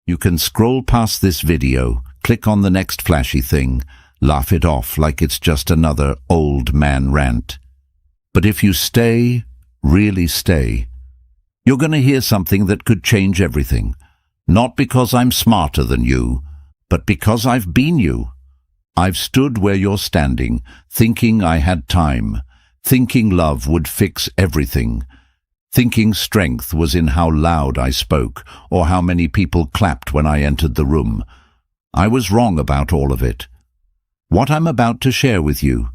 You can scroll past this video, click on the next flashy thing, laugh it off like it's just another old man rant. But if you stay, really stay, you're going to hear something that could change everything. Not because I'm smarter than you, but because I've been you. I've stood where you're standing, thinking I had time, thinking love would fix everything, thinking strength was in how loud I spoke or how many people clapped when I entered the room. I was wrong about all of it. What I'm about to share with you,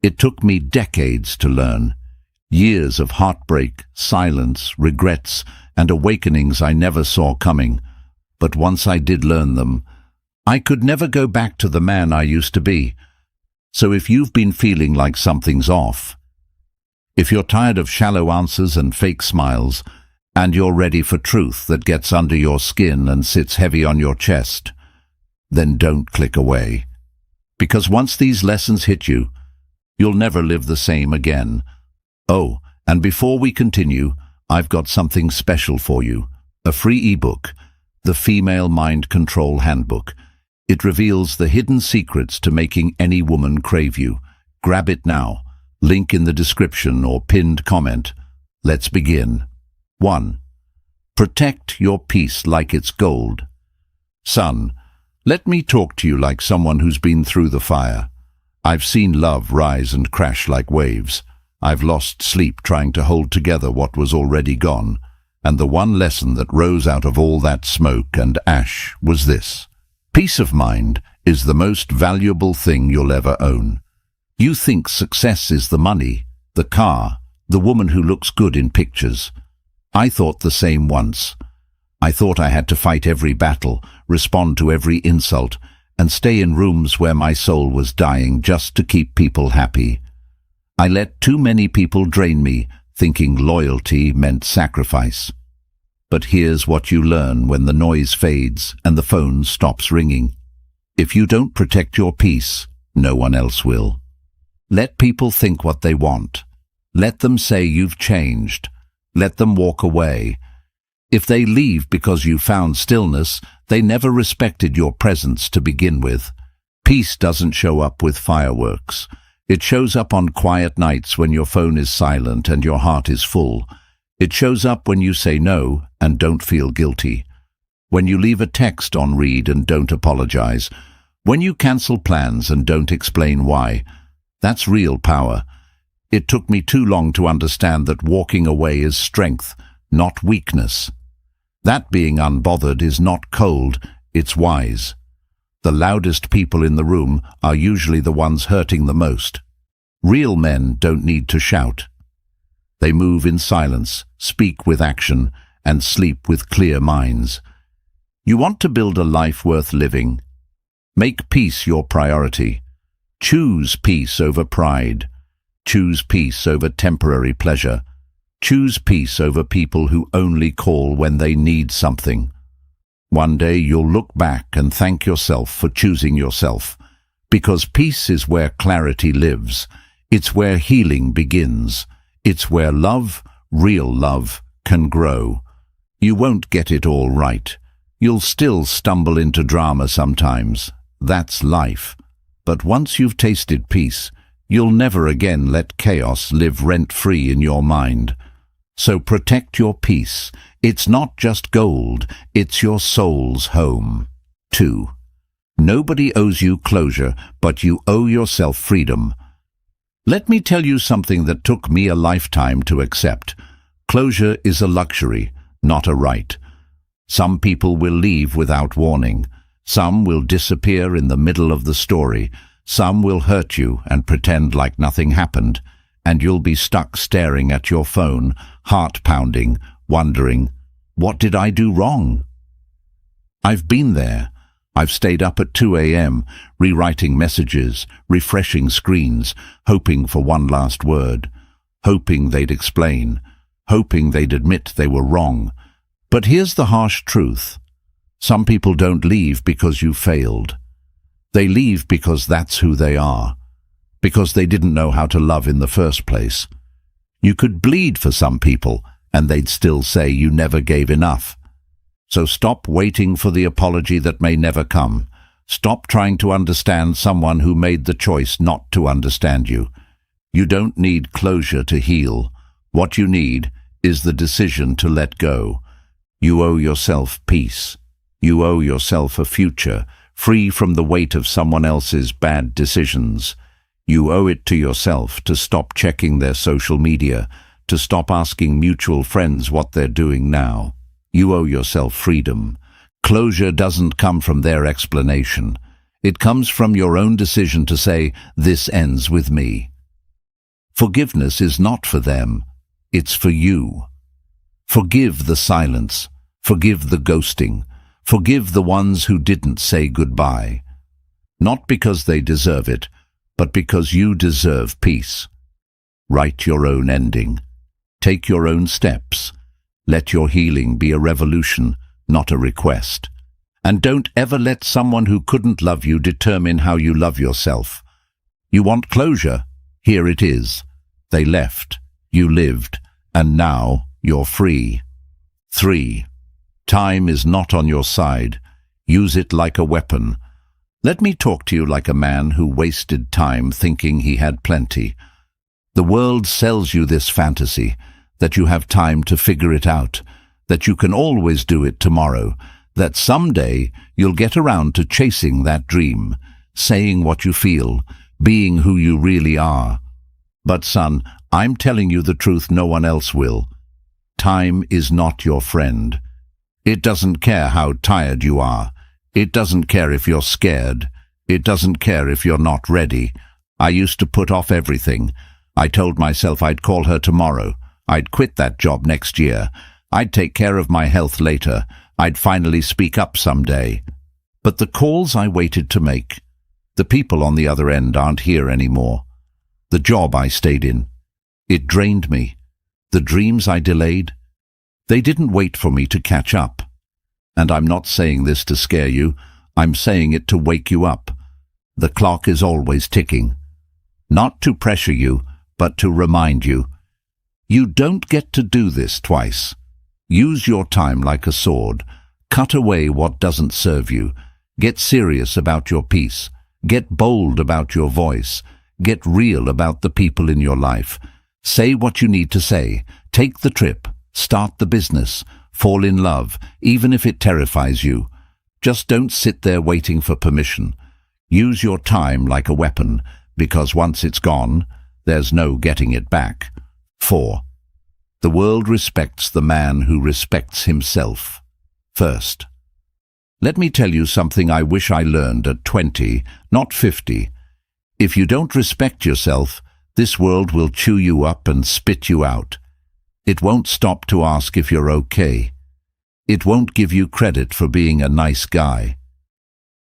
it took me decades to learn. Years of heartbreak, silence, regrets, and awakenings I never saw coming. But once I did learn them, I could never go back to the man I used to be. So if you've been feeling like something's off, if you're tired of shallow answers and fake smiles, and you're ready for truth that gets under your skin and sits heavy on your chest, then don't click away. Because once these lessons hit you, you'll never live the same again. Oh, and before we continue, I've got something special for you. A free ebook, The Female Mind Control Handbook. It reveals the hidden secrets to making any woman crave you. Grab it now. Link in the description or pinned comment. Let's begin. 1. Protect your peace like it's gold. Son, let me talk to you like someone who's been through the fire. I've seen love rise and crash like waves. I've lost sleep trying to hold together what was already gone, and the one lesson that rose out of all that smoke and ash was this. Peace of mind is the most valuable thing you'll ever own. You think success is the money, the car, the woman who looks good in pictures. I thought the same once. I thought I had to fight every battle, respond to every insult, and stay in rooms where my soul was dying just to keep people happy. I let too many people drain me, thinking loyalty meant sacrifice. But here's what you learn when the noise fades and the phone stops ringing. If you don't protect your peace, no one else will. Let people think what they want. Let them say you've changed. Let them walk away. If they leave because you found stillness, they never respected your presence to begin with. Peace doesn't show up with fireworks. It shows up on quiet nights when your phone is silent and your heart is full. It shows up when you say no and don't feel guilty. When you leave a text on read and don't apologize. When you cancel plans and don't explain why. That's real power. It took me too long to understand that walking away is strength, not weakness. That being unbothered is not cold, it's wise. The loudest people in the room are usually the ones hurting the most. Real men don't need to shout. They move in silence, speak with action, and sleep with clear minds. You want to build a life worth living? Make peace your priority. Choose peace over pride. Choose peace over temporary pleasure. Choose peace over people who only call when they need something. One day you'll look back and thank yourself for choosing yourself, because peace is where clarity lives. It's where healing begins. It's where love, real love, can grow. You won't get it all right. You'll still stumble into drama sometimes. That's life. But once you've tasted peace, you'll never again let chaos live rent-free in your mind. So protect your peace. It's not just gold, it's your soul's home. 2. Nobody owes you closure, but you owe yourself freedom. Let me tell you something that took me a lifetime to accept. Closure is a luxury, not a right. Some people will leave without warning. Some will disappear in the middle of the story. Some will hurt you and pretend like nothing happened, and you'll be stuck staring at your phone, heart pounding, wondering, what did I do wrong? I've been there. I've stayed up at 2 a.m., rewriting messages, refreshing screens, hoping for one last word, hoping they'd explain, hoping they'd admit they were wrong. But here's the harsh truth. Some people don't leave because you failed. They leave because that's who they are, because they didn't know how to love in the first place. You could bleed for some people, and they'd still say you never gave enough. So stop waiting for the apology that may never come. Stop trying to understand someone who made the choice not to understand you. You don't need closure to heal. What you need is the decision to let go. You owe yourself peace. You owe yourself a future, free from the weight of someone else's bad decisions. You owe it to yourself to stop checking their social media, to stop asking mutual friends what they're doing now. You owe yourself freedom. Closure doesn't come from their explanation. It comes from your own decision to say, "This ends with me." Forgiveness is not for them. It's for you. Forgive the silence. Forgive the ghosting. Forgive the ones who didn't say goodbye. Not because they deserve it, but because you deserve peace. Write your own ending. Take your own steps. Let your healing be a revolution, not a request. And don't ever let someone who couldn't love you determine how you love yourself. You want closure? Here it is. They left, you lived, and now you're free. 3. Time is not on your side. Use it like a weapon. Let me talk to you like a man who wasted time thinking he had plenty. The world sells you this fantasy, that you have time to figure it out, that you can always do it tomorrow, that someday you'll get around to chasing that dream, saying what you feel, being who you really are. But son, I'm telling you the truth no one else will. Time is not your friend. It doesn't care how tired you are. It doesn't care if you're scared. It doesn't care if you're not ready. I used to put off everything. I told myself I'd call her tomorrow. I'd quit that job next year. I'd take care of my health later. I'd finally speak up someday. But the calls I waited to make, the people on the other end aren't here anymore. The job I stayed in, it drained me. The dreams I delayed, they didn't wait for me to catch up. And I'm not saying this to scare you. I'm saying it to wake you up. The clock is always ticking. Not to pressure you, but to remind you. You don't get to do this twice. Use your time like a sword. Cut away what doesn't serve you. Get serious about your peace. Get bold about your voice. Get real about the people in your life. Say what you need to say. Take the trip. Start the business. Fall in love, even if it terrifies you. Just don't sit there waiting for permission. Use your time like a weapon, because once it's gone, there's no getting it back. 4. The world respects the man who respects himself first. Let me tell you something I wish I learned at 20, not 50. If you don't respect yourself, this world will chew you up and spit you out. It won't stop to ask if you're okay. It won't give you credit for being a nice guy.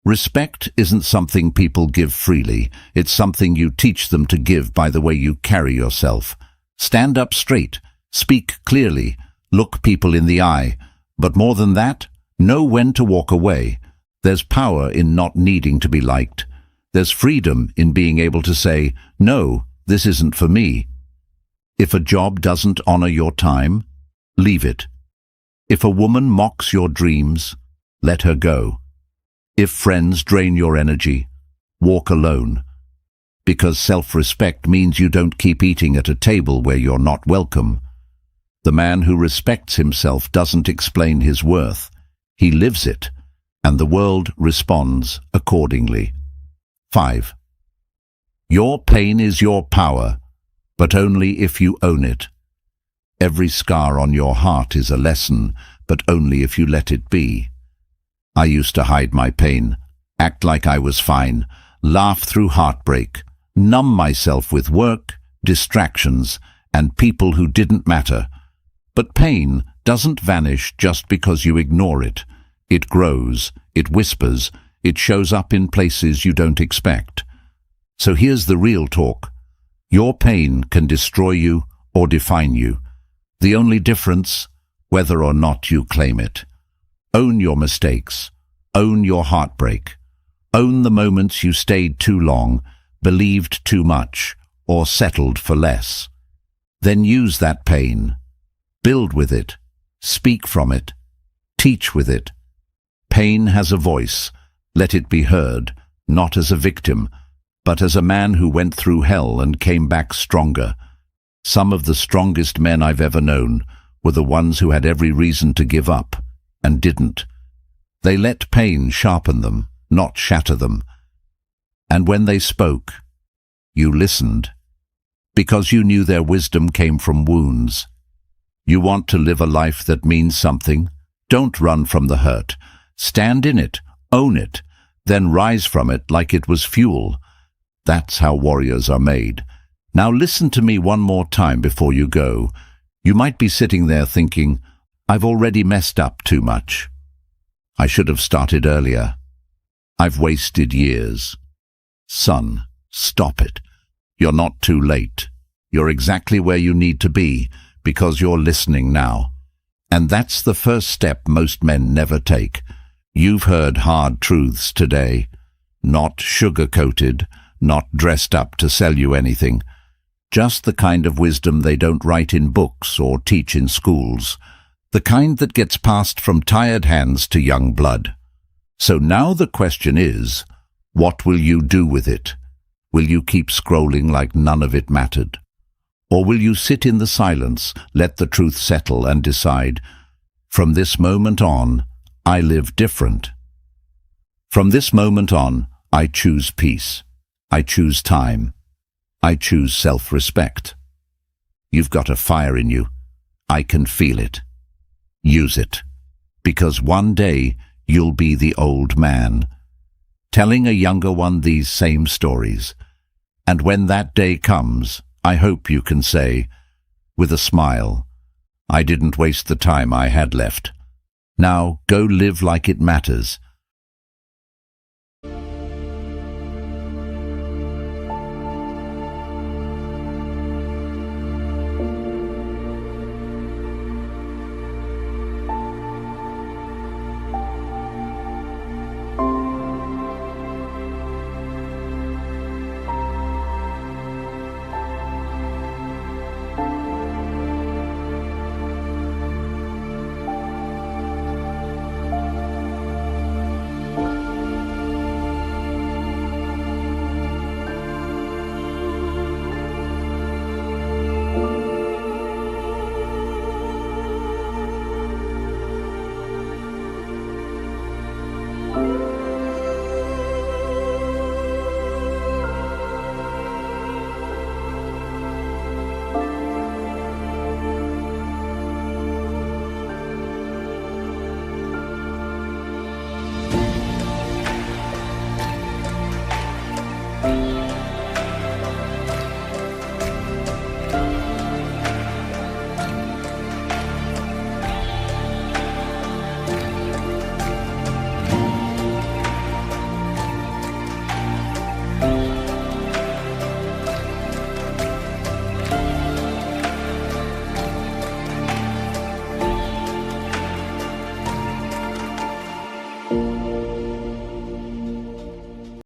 Respect isn't something people give freely. It's something you teach them to give by the way you carry yourself. Stand up straight. Speak clearly. Look people in the eye. But more than that, know when to walk away. There's power in not needing to be liked. There's freedom in being able to say, "No, this isn't for me." If a job doesn't honor your time, leave it. If a woman mocks your dreams, let her go. If friends drain your energy, walk alone. Because self-respect means you don't keep eating at a table where you're not welcome. The man who respects himself doesn't explain his worth. He lives it, and the world responds accordingly. 5. Your pain is your power, but only if you own it. Every scar on your heart is a lesson, but only if you let it be. I used to hide my pain, act like I was fine, laugh through heartbreak, numb myself with work, distractions, and people who didn't matter. But pain doesn't vanish just because you ignore it. It grows, it whispers, it shows up in places you don't expect. So here's the real talk. Your pain can destroy you or define you. The only difference, whether or not you claim it. Own your mistakes. Own your heartbreak. Own the moments you stayed too long, believed too much, or settled for less. Then use that pain. Build with it. Speak from it. Teach with it. Pain has a voice. Let it be heard, not as a victim, but as a man who went through hell and came back stronger. Some of the strongest men I've ever known were the ones who had every reason to give up, and didn't. They let pain sharpen them, not shatter them. And when they spoke, you listened, because you knew their wisdom came from wounds. You want to live a life that means something? Don't run from the hurt. Stand in it, own it, then rise from it like it was fuel. That's how warriors are made. Now listen to me one more time before you go. You might be sitting there thinking, I've already messed up too much. I should have started earlier. I've wasted years. Son, stop it. You're not too late. You're exactly where you need to be, because you're listening now. And that's the first step most men never take. You've heard hard truths today, not sugar-coated, not dressed up to sell you anything. Just the kind of wisdom they don't write in books or teach in schools. The kind that gets passed from tired hands to young blood. So now the question is, what will you do with it? Will you keep scrolling like none of it mattered? Or will you sit in the silence, let the truth settle and decide, from this moment on, I live different. From this moment on, I choose peace. I choose time. I choose self-respect. You've got a fire in you. I can feel it. Use it. Because one day you'll be the old man, telling a younger one these same stories. And when that day comes, I hope you can say, with a smile, I didn't waste the time I had left. Now go live like it matters.